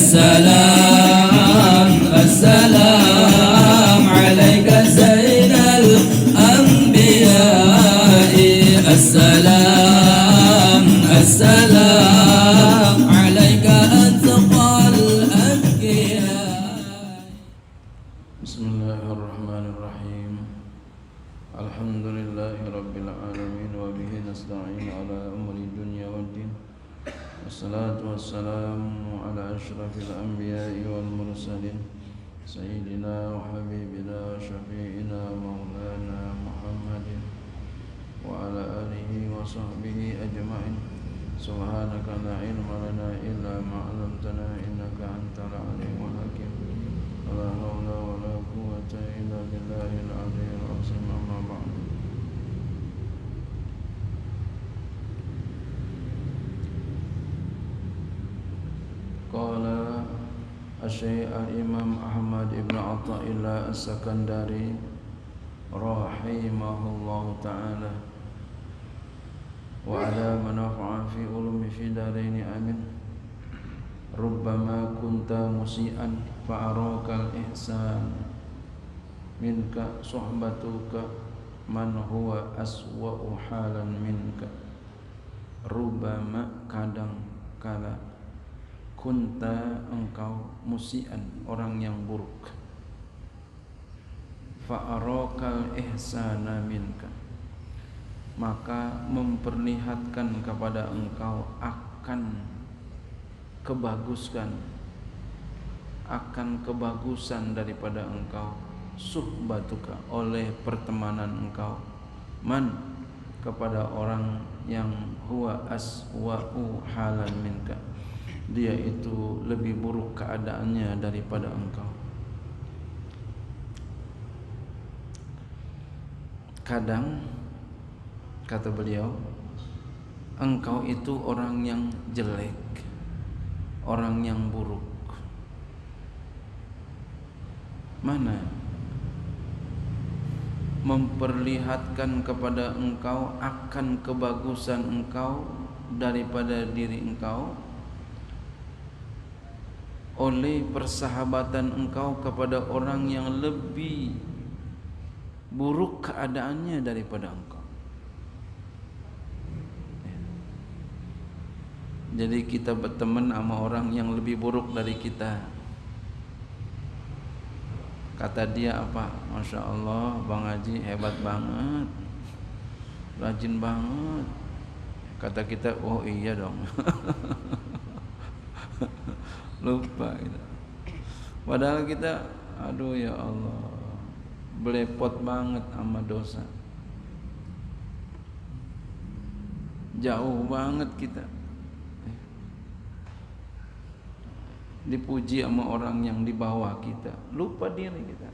السلام السلام عليك زين الأنبياء السلام السلام عليك أتقى الأنبياء. بسم الله الرحمن الرحيم. الحمد لله رب العالمين وبه نستعين على أمر الدنيا والدين والصلاة والسلام على أشرف الأنبياء والمرسلين سيدنا وحبيبنا وشفيعنا مولانا محمد وعلى آله وصحبه أجمعين. سبحانك لا علم لنا إلا ما علمتنا إنك أنت العليم الحكيم. ولا حول ولا قوة إلا بالله العلي العظيم. أما بعد. Qala Asy-Syaikh Al-Imam Ahmad Ibn Athaillah As-Sakandari rahimahullahu ta'ala wa ala manafa'a fi ulumi fi daraini amin. Rubbama kunta musi'an fa'arakal ihsan minka suhbatuka man huwa aswa'u halan minka. Rubbama kadang kala kunta engkau musi'an orang yang buruk, fa'arakal ihsana minka maka memperlihatkan kepada engkau akan kebagusan daripada engkau, suhbatuka oleh pertemanan engkau, man kepada orang yang huwa aswa'u halan minka dia itu lebih buruk keadaannya daripada engkau. Kadang kata beliau, engkau itu orang yang jelek, orang yang buruk. Mana memperlihatkan kepada engkau akan kebagusan engkau daripada diri engkau oleh persahabatan engkau kepada orang yang lebih buruk keadaannya daripada engkau. Jadi kita berteman sama orang yang lebih buruk dari kita. Kata dia apa? Masya Allah, Bang Haji hebat banget, rajin banget. Kata kita, oh iya dong. Lupa kita. Padahal kita, aduh ya Allah, belepot banget sama dosa, jauh banget kita. Dipuji sama orang yang di bawah kita, lupa diri kita.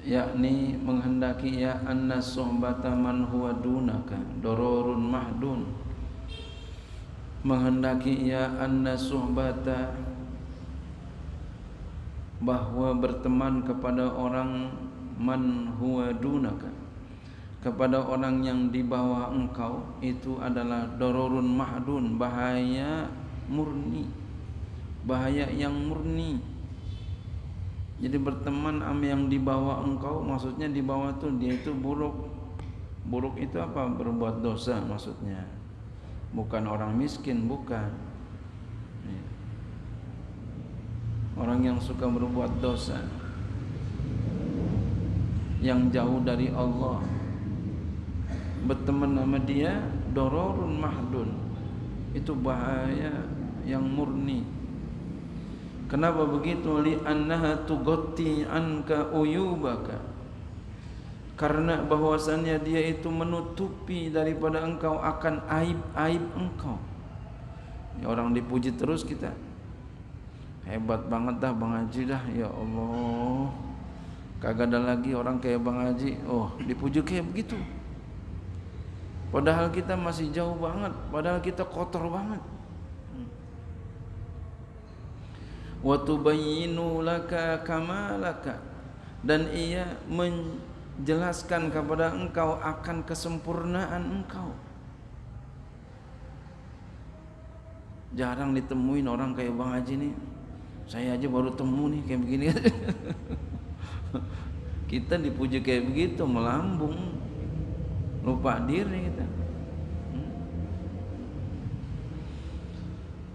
Yakni menghendaki ya anna suhbata man huwa dunaka dororun mahdun, menghendaki ya anna suhbata bahwa berteman kepada orang man huwa dunaka kepada orang yang di bawah engkau itu adalah dororun mahdun, bahaya murni, bahaya yang murni. Jadi berteman sama yang di bawah engkau, maksudnya di bawah tuh dia itu buruk. Buruk itu apa? Berbuat dosa maksudnya. Bukan orang miskin, bukan. Orang yang suka berbuat dosa, yang jauh dari Allah, berteman sama dia dororun mahdun, itu bahaya yang murni. Kenapa begitu? Li annaha tughatti anka uyubaka, karena bahwasannya dia itu menutupi daripada engkau akan aib-aib engkau. Ya, orang dipuji terus kita, hebat banget dah Bang Haji dah, ya Allah, kagak ada lagi orang kayak Bang Haji. Oh, dipuji kayak begitu, padahal kita masih jauh banget, padahal kita kotor banget. Wa tubayyinu laka kamalaka, dan ia jelaskan kepada engkau akan kesempurnaan engkau. Jarang ditemuin orang kayak Bang Haji nih. Saya aja baru temu nih kayak begini. Kita dipuji kayak begitu, melambung, lupa diri kita.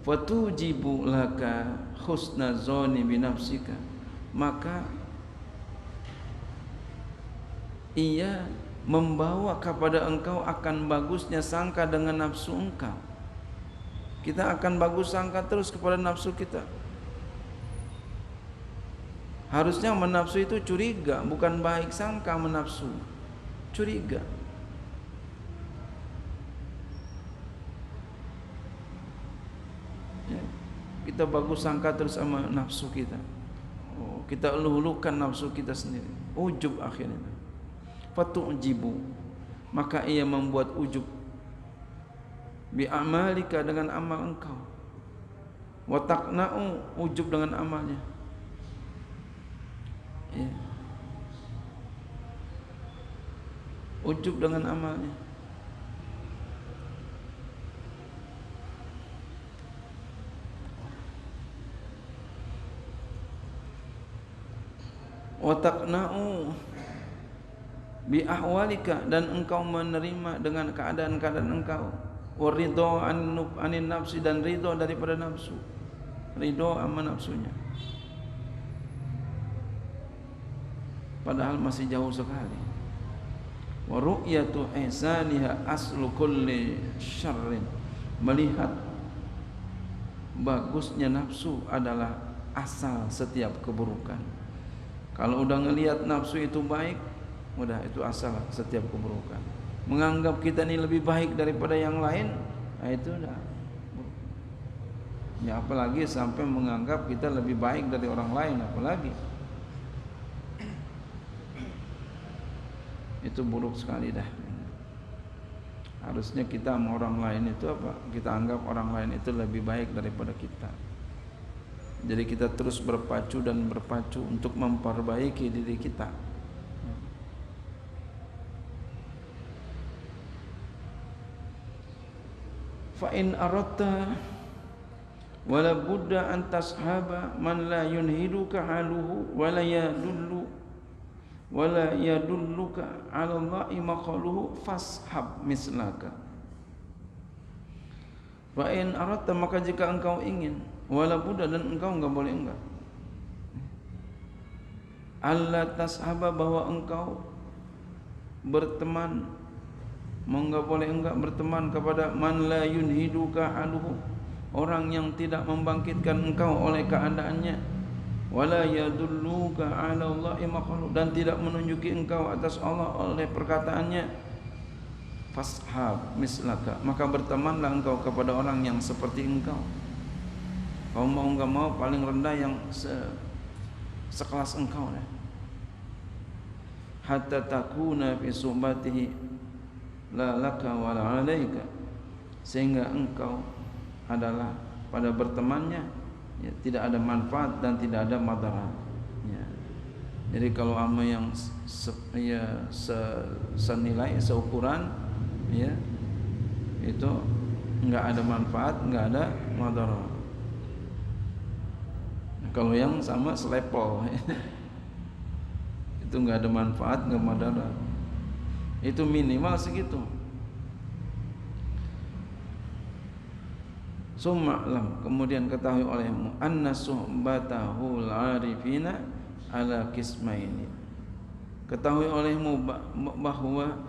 Fatujibu laka husna zoni binafsika, maka ia membawa kepada engkau akan bagusnya sangka dengan nafsu engkau. Kita akan bagus sangka terus kepada nafsu kita. Harusnya menafsu itu curiga, bukan baik sangka menafsu. Curiga. Ya, kita bagus sangka terus sama nafsu kita. Oh, kita elu-elukan nafsu kita sendiri. Ujub akhirnya. Fatu'jibu, maka ia membuat ujub bi amalika dengan amal engkau. Wa taqna'u, ujub dengan amalnya. Ya. Ujub dengan amalnya. Wa taqna'u bi ahwalika, dan engkau menerima dengan keadaan-keadaan engkau. Wa ridho anin nafsi, dan ridho daripada nafsu. Ridho sama nafsunya. Padahal masih jauh sekali. Wa ru'yatu ihsaniha aslu kulli syarrin, melihat bagusnya nafsu adalah asal setiap keburukan. Kalau udah ngelihat nafsu itu baik, udah itu asal setiap keburukan. Menganggap kita ini lebih baik daripada yang lain, nah itu udah. Ya apalagi sampai menganggap kita lebih baik dari orang lain, apalagi. Itu buruk sekali dah. Harusnya kita sama orang lain itu apa? Kita anggap orang lain itu lebih baik daripada kita. Jadi kita terus berpacu dan berpacu untuk memperbaiki diri kita. Fa in aradta wala budda an tashaba man la yunhiduka haluhu wala yadulluka 'ala Allahi maqaluhu fashab mislaka. Fa in aradta, maka jika engkau ingin, wala budda, dan engkau enggak boleh enggak, alla tashaba, bahwa engkau berteman, enggak boleh enggak berteman kepada man la yunhiduka haluhu, orang yang tidak membangkitkan engkau oleh keadaannya, wala yadulluka 'ala Allahi maqalu, dan tidak menunjuki engkau atas Allah oleh perkataannya. Fashab mislaka, maka bertemanlah engkau kepada orang yang seperti engkau. Kau mau enggak mau paling rendah yang sekelas engkau ya. Hatta takuna fi suhbatihi la laka wa la 'alaika, sehingga engkau adalah pada bertemannya ya, tidak ada manfaat dan tidak ada madarat ya. Jadi kalau ama yang senilai, seukuran ya, itu enggak ada manfaat, enggak ada madarat. Kalau yang sama selepol itu enggak ada manfaat, enggak madarat. Itu minimal segitu. Suma'lam, kemudian ketahui olehmu, anna suhbatahul arifina ala qismaini, ketahui olehmu bahwa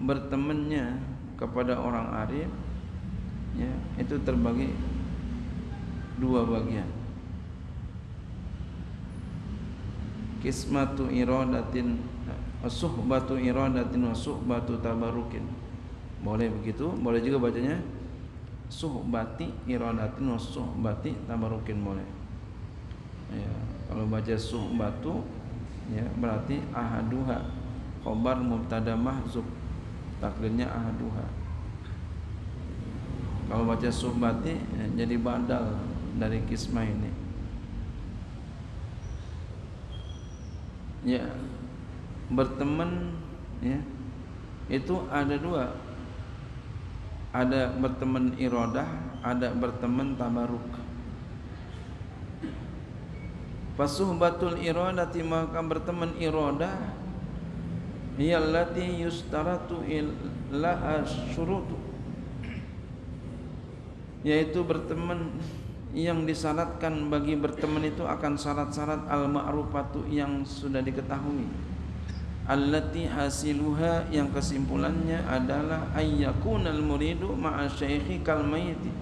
bertemannya kepada orang arif ya, itu terbagi dua bagian. Qismatu iradatin, suhbatu iradatin wa suhbatu tabarukin. Boleh begitu, boleh juga bacanya suhbati iradatin wa suhbati tabarukin, boleh ya. Kalau baca suhbatu ya berarti ahaduha, khobar mubtada mahzuf, takdirnya ahaduha. Kalau baca suhbati ya, jadi badal dari kismah ini ya. berteman ya itu ada dua, ada berteman iradah, ada berteman tabaruk. Fasuhbatul iradati, maka berteman iradah hiyallati yustaratu laha syurutu, yaitu berteman yang disyaratkan bagi berteman itu akan syarat-syarat al-ma'rufatu yang sudah diketahui, allati hasiluha, yang kesimpulannya adalah ayyakunal muridu ma'a syaikhi kal mayyiti.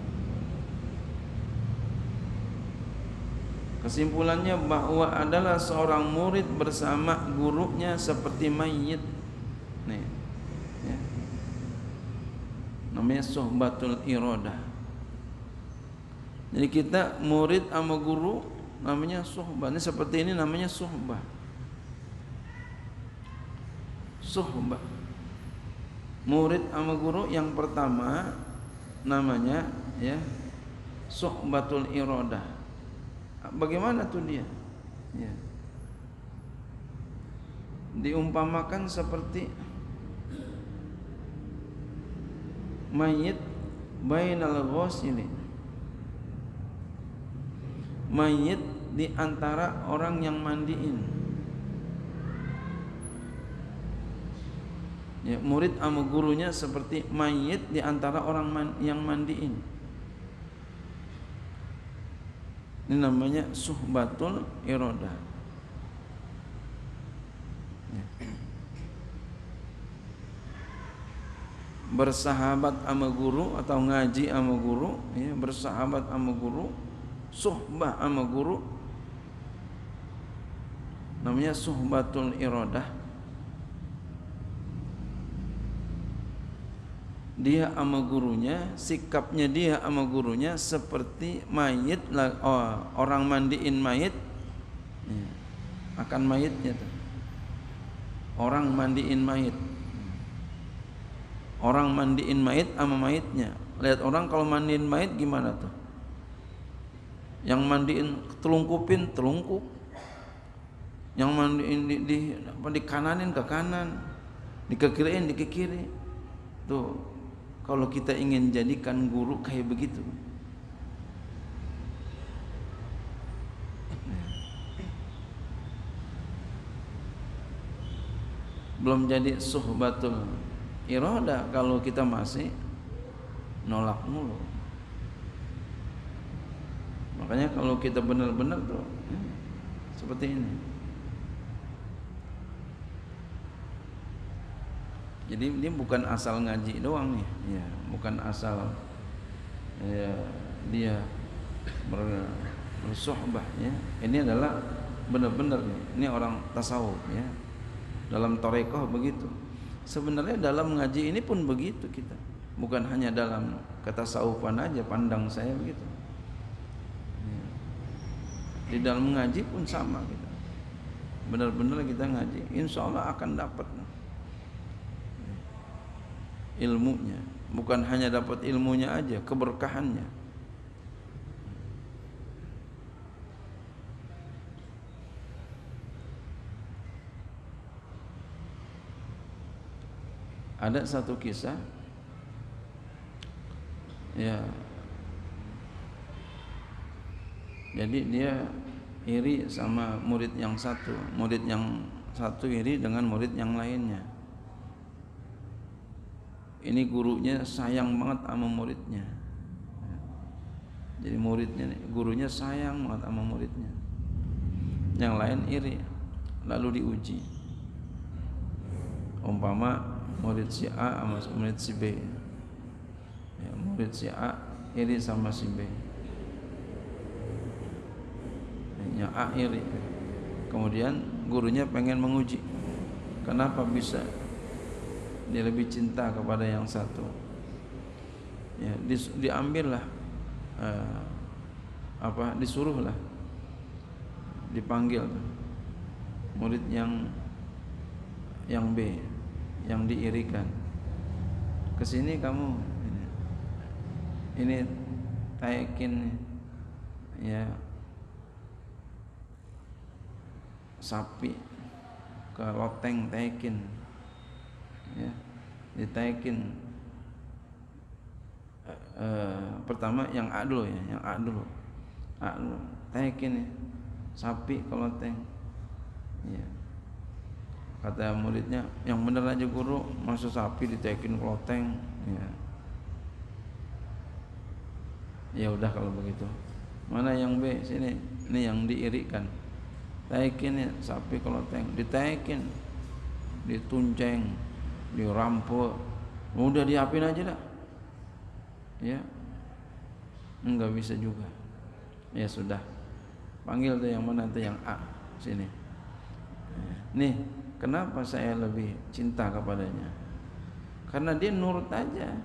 Kesimpulannya bahwa adalah seorang murid bersama gurunya seperti mayit. Nih, ya. Namanya suhbatul iradah. Jadi kita murid sama guru namanya suhbah. Ini seperti ini namanya suhbah. Suhbah. Murid sama guru yang pertama namanya ya suhbatul iradah. Bagaimana tuh dia? Ya. Diumpamakan seperti mayit bainal ghasili, mayit di antara orang yang mandiin. Ya, murid sama gurunya seperti mayit di antara orang yang mandiin. Ini namanya suhbatul iradah. Ya. Bersahabat sama guru atau ngaji sama guru, ya, bersahabat sama guru, suhbah sama guru namanya suhbatul iradah. Dia sama gurunya, sikapnya dia sama gurunya seperti mayit, orang mandiin mayit, ya, akan mayitnya tuh. Orang mandiin mayit, orang mandiin mayit sama mayitnya. Lihat orang kalau mandiin mayit gimana tuh? Yang mandiin telungkupin telungkup, yang mandiin di kananin ke kanan, di kekiriin di kiri. Tuh, kalau kita ingin jadikan guru kayak begitu, belum jadi suhbatul iradah kalau kita masih nolak mulu. Makanya kalau kita benar-benar tuh seperti ini. Jadi dia bukan asal ngaji doang nih, ya, bukan asal ya, dia bersuhbah ya. Ini adalah benar-benar nih, ini orang tasawuf ya. Dalam tarekat begitu. Sebenarnya dalam ngaji ini pun begitu kita. Bukan hanya dalam ketasawufan aja, pandang saya begitu. Ya. Di dalam ngaji pun sama kita. Benar-benar kita ngaji, insya Allah akan dapat ilmunya, bukan hanya dapat ilmunya aja, keberkahannya. Ada satu kisah ya, jadi dia iri sama murid yang satu iri dengan murid yang lainnya. Ini gurunya sayang banget sama muridnya. Jadi gurunya sayang banget sama muridnya. Yang lain iri, lalu diuji. Umpama murid si A sama murid si B. Ya, murid si A iri sama si B. Ya, A iri. Kemudian gurunya pengen menguji. Kenapa bisa dia lebih cinta kepada yang satu? Ya, diambillah disuruhlah, dipanggil murid yang B, yang diirikan, kesini kamu, ini taikin ya sapi ke loteng tekin, ya, ditekin. Pertama yang A dulu ya, yang A dulu, tekin ya, sapi ke loteng, ya. Kata muridnya, yang bener aja guru, masa sapi ditekin ke loteng, ya. Ya udah kalau begitu. Mana yang B? Sini. Ini yang diirikan. Tekin ya, sapi ke loteng, ditekin, ditunceng, dirampok. Udah diapin aja dah. Ya. Enggak bisa juga. Ya sudah. Panggil tuh yang mana tuh, yang A. Sini. Nih, kenapa saya lebih cinta kepadanya? Karena dia nurut aja.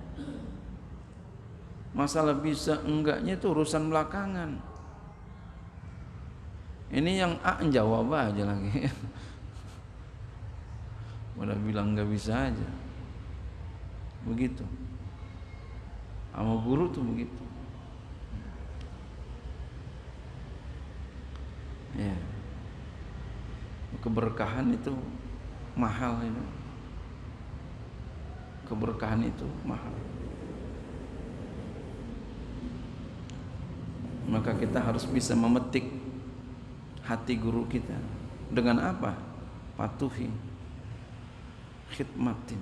Masalah bisa enggaknya itu urusan belakangan. Ini yang A jawab aja lagi. Udah bilang enggak bisa aja. Begitu. Sama guru tuh begitu. Ya. Keberkahan itu mahal itu. Keberkahan itu mahal. Maka kita harus bisa memetik hati guru kita. Dengan apa? Patuhi, khidmatin.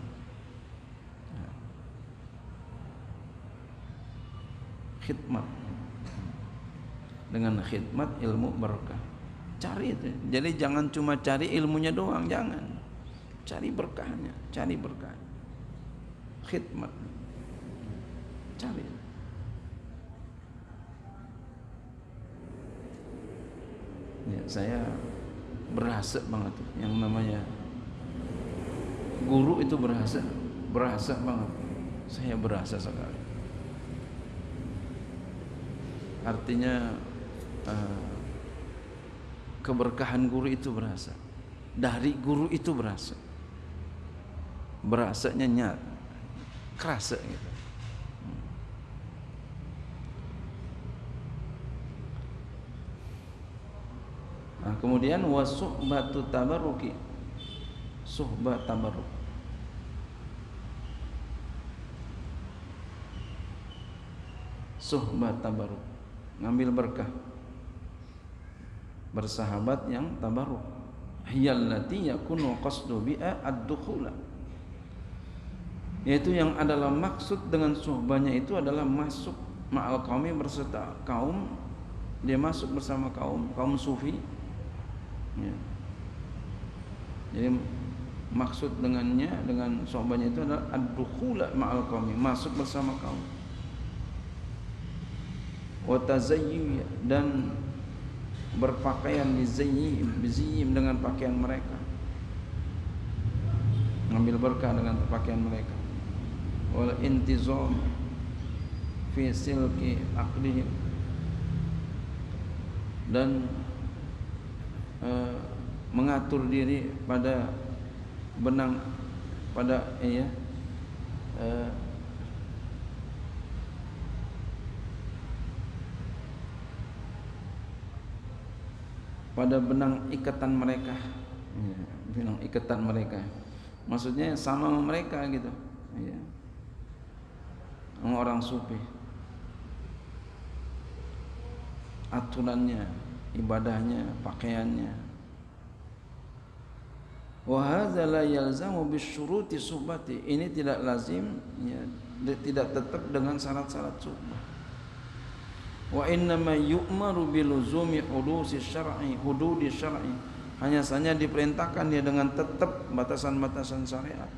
Khidmat. Dengan khidmat ilmu berkah. Cari itu. Jadi jangan cuma cari ilmunya doang, jangan. Cari berkahnya, cari berkah. Khidmat. Cari. Ya, saya berasa banget tuh yang namanya guru itu berasa banget. Saya berasa sekali. Artinya keberkahan guru itu berasa. Dari guru itu berasa. Berasanya nyata. Kerasa gitu. Nah, kemudian wasuhbatu tabarruki. Suhbat tabarruk. Suhbat tabarruk. Ngambil berkah. Bersahabat yang tabarruk. Hiyallati yakunu qasdu bi'a ad-dukhula. Yaitu yang adalah maksud dengan suhbahnya itu adalah masuk ma'al qaumi, berserta kaum. Dia masuk bersama kaum sufi. Ya. Jadi maksud dengannya, dengan sohbahnya itu adalah ad-dukhula ma'al qaumi, masuk bersama kaum. Wa tazayyu, dan berpakaian bizayyim dengan pakaian mereka. Ngambil berkah dengan pakaian mereka. Wal intizam fi silki aqdihim, dan mengatur diri pada benang, pada pada benang ikatan mereka, benang ikatan mereka, maksudnya sama mereka gitu, ya. Orang sufi, aturannya, ibadahnya, pakaiannya. Wa hadza la yalzamu bisyuruti suhbati. Ini tidak lazim, ya, tidak tetap dengan syarat-syarat suhbah. Wa innama yu'maru biluzumi hududi syar'i. Hanya saja diperintahkan dia dengan tetap batasan-batasan syariat.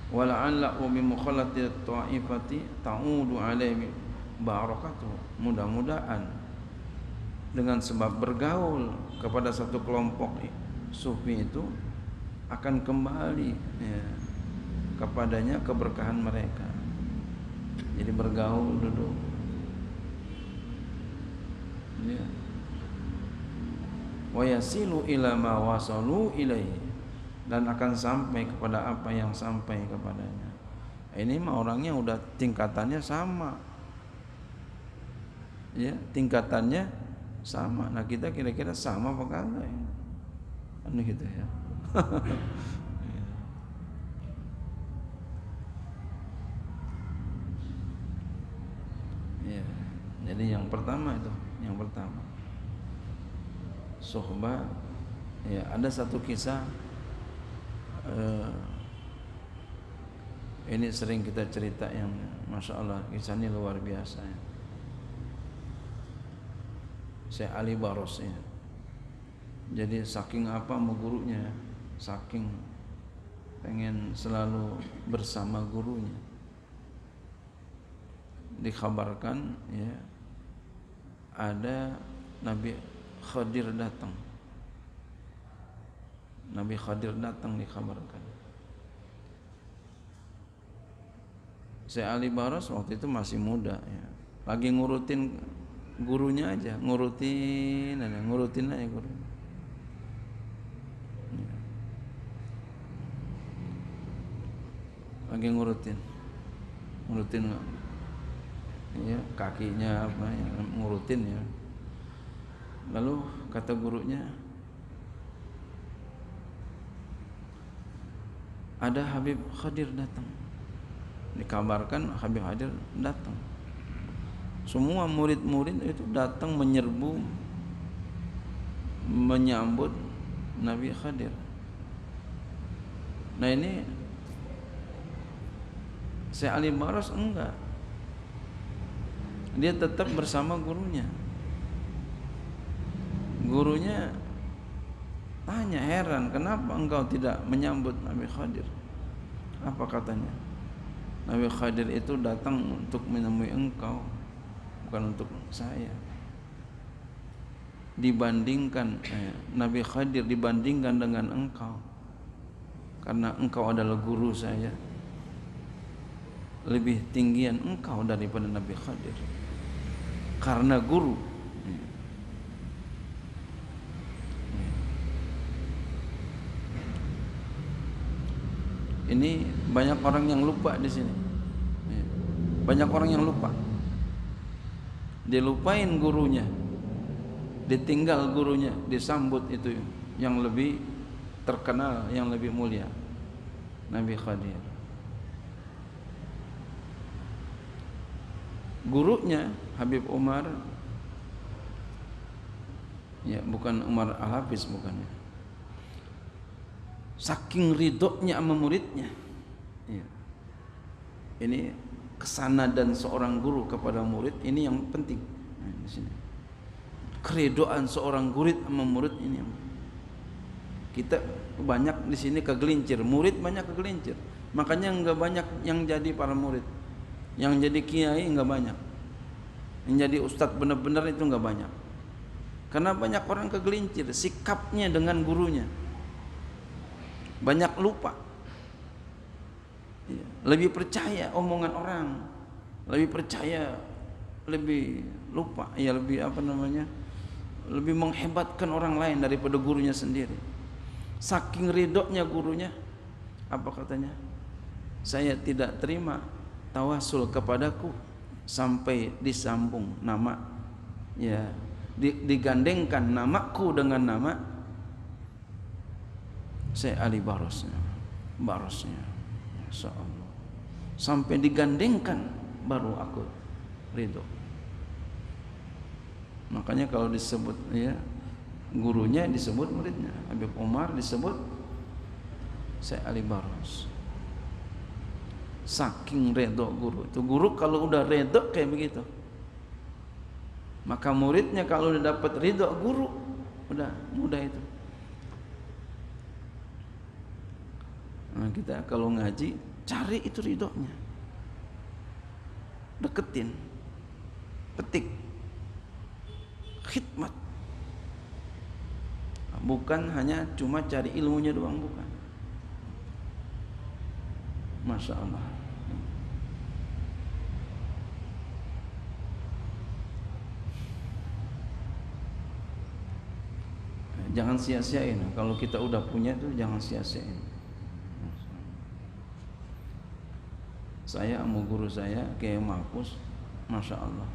Wa la'allahu bi mukhalati ta'ifati ta'udu alaihi barakatuh. Mudah-mudahan dengan sebab bergaul kepada satu kelompok sufi itu akan kembali, ya, kepadanya keberkahan mereka. Jadi bergaul dulu, ya. Wa yasilu ila ma wasalu ilaihi, dan akan sampai kepada apa yang sampai kepadanya. Ini mah orangnya udah tingkatannya sama, ya, tingkatannya sama. Nah, kita kira-kira sama apa kagak? Aneh gitu ya. Ya, jadi yang pertama itu, yang pertama suhbah. Ya, ada satu kisah ini sering kita cerita yang masya Allah, kisah ini luar biasa ya. Syekh Ali Baros ya. Jadi saking apa sama gurunya, saking pengen selalu bersama gurunya. Dikabarkan ya, ada Nabi Khadir datang. Nabi Khadir datang dikabarkan. Syekh Ali Baros waktu itu masih muda ya. Lagi ngurutin gurunya aja, ngurutin aja gurunya. Ya. Lagi ngurutin ya, kakinya apa ya, ngurutin ya. Lalu kata gurunya, ada Habib Khadir datang. Dikabarkan Habib Khadir datang. Semua murid-murid itu datang menyerbu, menyambut Nabi Khadir. Nah ini Syekh Ali Baros enggak. Dia tetap bersama gurunya. Gurunya tanya, heran, kenapa engkau tidak menyambut Nabi Khadir? Apa katanya? Nabi Khadir itu datang untuk menemui engkau, bukan untuk saya. Dibandingkan Nabi Khadir dibandingkan dengan engkau, karena engkau adalah guru saya, lebih tinggian engkau daripada Nabi Khadir. Karena guru. Ini banyak orang yang lupa di sini. Banyak orang yang lupa. Dia lupain gurunya, ditinggal gurunya, disambut itu yang lebih terkenal, yang lebih mulia, Nabi Khadir. Gurunya Habib Umar, ya bukan Umar Al-Hafiz, bukannya. Saking ridhonya sama muridnya, ya. Ini kesanadan seorang guru kepada murid ini yang penting. Nah, di sini keridhaan seorang murid sama murid ini. Kita banyak di sini kegelincir, murid banyak kegelincir, makanya enggak banyak yang jadi para murid, yang jadi kiai enggak banyak, yang jadi ustadz benar-benar itu enggak banyak, karena banyak orang kegelincir sikapnya dengan gurunya. Banyak lupa, lebih percaya omongan orang, lebih percaya, lebih lupa, ya lebih apa namanya, lebih menghebatkan orang lain daripada gurunya sendiri. Saking ridhonya gurunya, apa katanya? Saya tidak terima tawasul kepadaku sampai disambung nama, ya digandengkan namaku dengan nama Syekh Ali Barosnya, Masya Allah, sampai digandengkan baru aku ridho. Makanya kalau disebut ya gurunya disebut muridnya, Habib Umar disebut Syekh Ali Baros. Saking ridho guru itu, guru kalau udah ridho kayak begitu, maka muridnya kalau udah dapat ridho guru udah mudah itu. Nah, kita kalau ngaji cari itu ridhonya, deketin, petik, khidmat, bukan hanya cuma cari ilmunya doang, bukan. Masya Allah. Jangan sia-siain, kalau kita udah punya tuh jangan sia-siain. Saya sama guru saya Kiai Mahfuz, Masya Allah,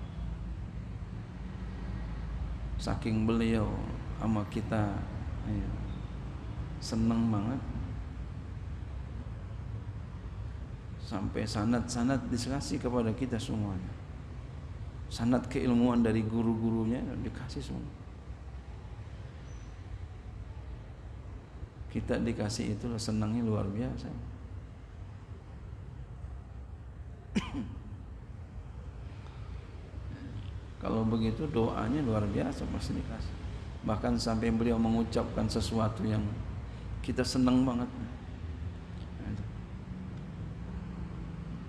saking beliau sama kita, ya, seneng banget. Sampai sanad-sanad dikasih kepada kita semuanya. Sanad keilmuan dari guru-gurunya dikasih semua. Kita dikasih itu senangnya luar biasa. Kalau begitu doanya luar biasa pasti dikasih. Bahkan sampai beliau mengucapkan sesuatu yang kita senang banget.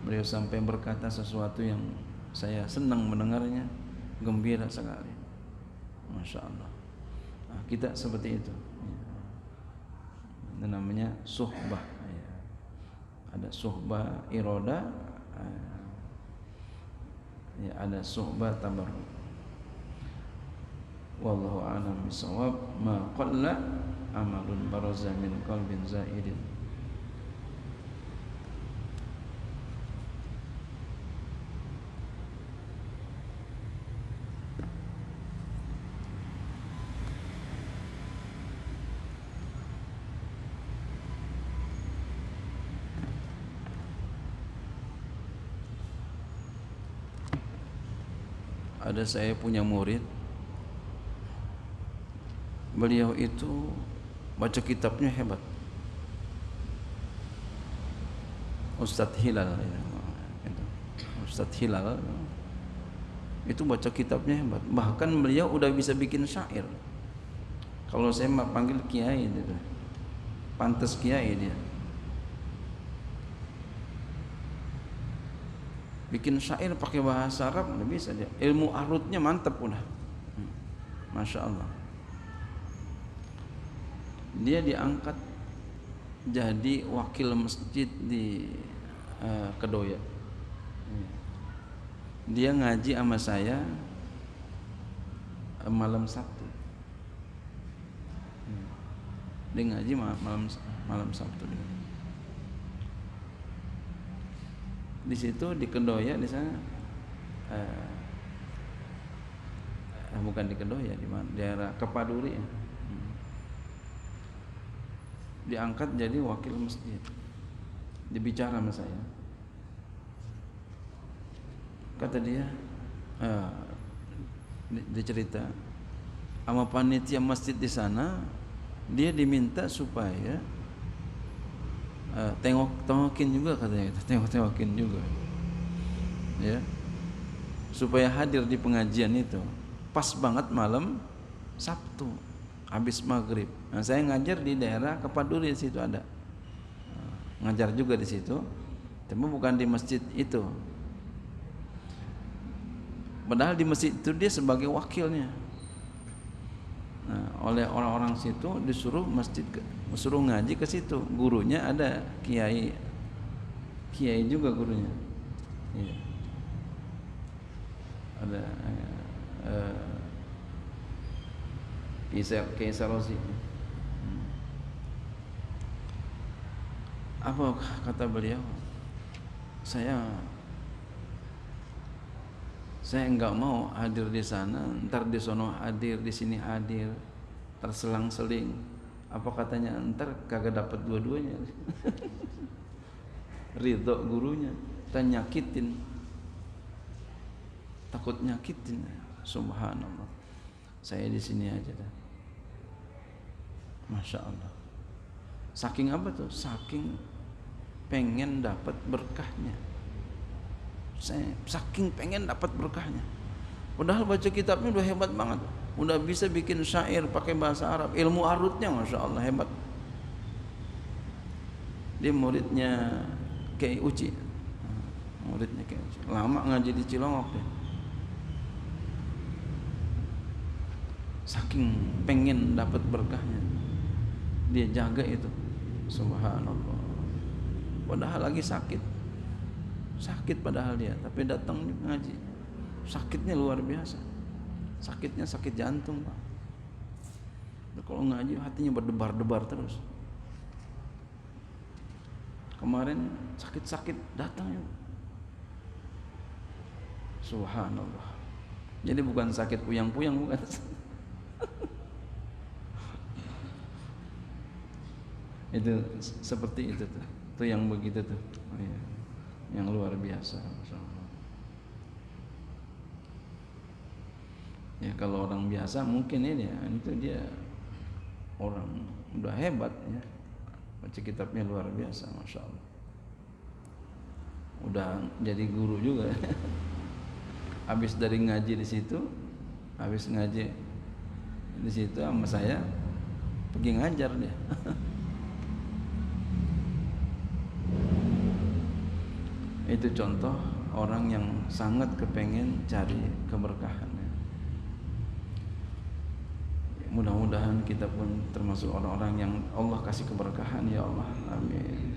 Beliau sampai berkata sesuatu yang saya senang mendengarnya, gembira sekali. Masya Allah. Nah, kita seperti itu. Itu namanya suhbah. Ada suhbah iroda, ya ada suhbah tabarruk. Wallahu a'lam bishawab. Ma qalla amalun baraza min qalbin zaidin. Ada saya punya murid, beliau itu baca kitabnya hebat. Ustadz Hilal Ustadz Hilal itu baca kitabnya hebat. Bahkan beliau udah bisa bikin syair. Kalau saya panggil kiai gitu. Pantes kiai dia. Bikin syair pakai bahasa Arab udah bisa dia. Ilmu arutnya mantap udah. Masya Allah. Dia diangkat jadi wakil masjid di Kedoya. Dia ngaji sama saya malam Sabtu. Dia ngaji malam Sabtu. Di situ di Kedoya di sana, bukan di Kedoya, di mana daerah Kepaduri ya. Diangkat jadi wakil masjid. Dibicara sama saya. Kata dia, dia cerita sama panitia masjid di sana, dia diminta supaya tengokin juga katanya, tengokin juga, ya, supaya hadir di pengajian itu. Pas banget malam Sabtu, habis maghrib. Nah, saya ngajar di daerah Kepaduri, di situ ada, ngajar juga di situ, tapi bukan di masjid itu. Padahal di masjid itu dia sebagai wakilnya. Nah, oleh orang-orang situ disuruh suruh ngaji ke situ. Gurunya ada kiai juga gurunya. Iya. Ada Kiai Sarosi. Apa kata beliau? Saya enggak mau hadir di sana, ntar di sono hadir, di sini hadir, terselang-seling. Apa katanya, ntar kagak dapat dua-duanya. Ridho gurunya, kita nyakitin, takut nyakitin. Subhanallah. Saya di sini aja dah. Masya Allah. Saking apa tuh? Saking pengen dapat berkahnya. Saya saking pengen dapat berkahnya. Padahal baca kitabnya udah hebat banget. Udah bisa bikin syair pakai bahasa Arab. Ilmu arutnya Masya Allah hebat. Dia muridnya Kiai Uci. Muridnya Kiai Uci. Lama ngaji di Cilongok deh. Saking pengen dapat berkahnya, dia jaga itu. Subhanallah. Padahal lagi sakit padahal dia, tapi datang ngaji. Sakitnya luar biasa. Sakitnya sakit jantung, Pak. Kalau ngaji hatinya berdebar-debar terus. Kemarin sakit-sakit datang ya. Subhanallah. Jadi bukan sakit puyang-puyang, bukan. Itu seperti itu tuh. Itu yang begitu tuh. Oh, iya. Yang luar biasa. Masyaallah. Ya kalau orang biasa mungkin ini ya, itu dia orang udah hebat ya. Baca kitabnya luar biasa, Masya Allah. Udah jadi guru juga. Habis dari ngaji di situ, habis ngaji di situ sama saya pergi ngajar dia. Itu contoh orang yang sangat kepengen cari keberkahan. Mudah-mudahan kita pun termasuk orang-orang yang Allah kasih keberkahan ya Allah. Amin.